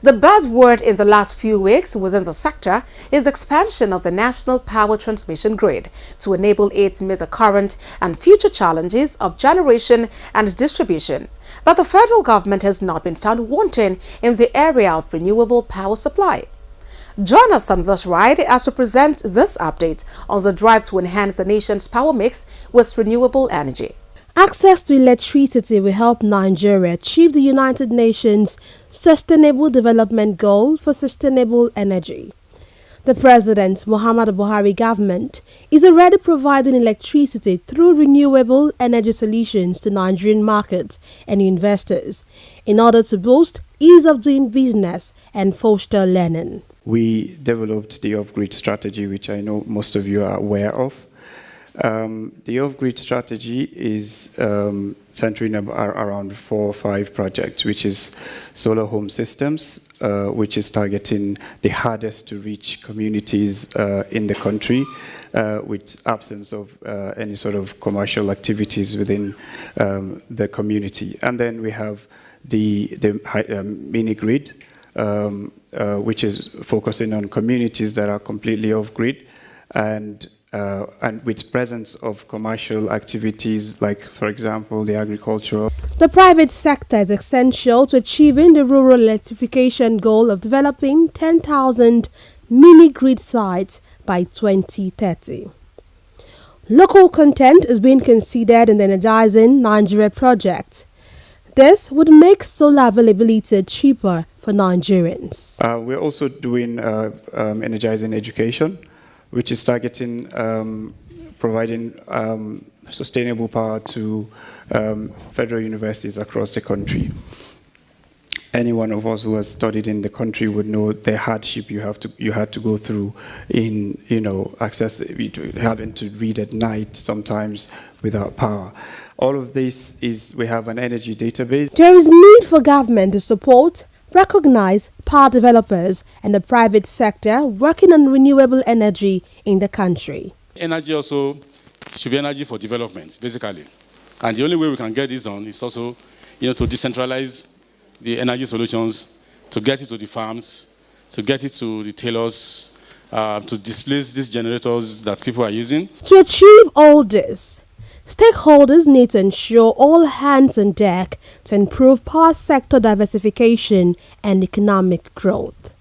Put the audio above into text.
The buzzword in the last few weeks within the sector is the expansion of the national power transmission grid to enable it to meet the current and future challenges of generation and distribution. But the federal government has not been found wanting in the area of renewable power supply. Join us on this ride as we present this update on the drive to enhance the nation's power mix with renewable energy. Access to electricity will help Nigeria achieve the United Nations Sustainable Development Goal for sustainable energy. The President Muhammadu Buhari government is already providing electricity through renewable energy solutions to Nigerian markets and investors in order to boost ease of doing business and foster learning. We developed the off-grid strategy, which I know most of you are aware of. The off-grid strategy is centering around 4 or 5 projects, which is solar home systems, which is targeting the hardest to reach communities in the country with absence of any sort of commercial activities within the community. And then we have the mini grid, which is focusing on communities that are completely off-grid and with presence of commercial activities like, for example, the agricultural. The private sector is essential to achieving the rural electrification goal of developing 10,000 mini-grid sites by 2030. Local content is being considered in the Energizing Nigeria project. This would make solar availability cheaper for Nigerians. We're also doing Energizing Education, which is targeting providing sustainable power to federal universities across the country. Any one of us who has studied in the country would know the hardship you had to go through in having to read at night sometimes without power. All of this is, we have an energy database. There is need for government to support, recognize power developers and the private sector working on renewable energy in the country. Energy also should be energy for development, basically. And the only way we can get this done is also, to decentralize the energy solutions, to get it to the farms, to get it to the tailors, to displace these generators that people are using. To achieve all this, stakeholders need to ensure all hands on deck to improve power sector diversification and economic growth.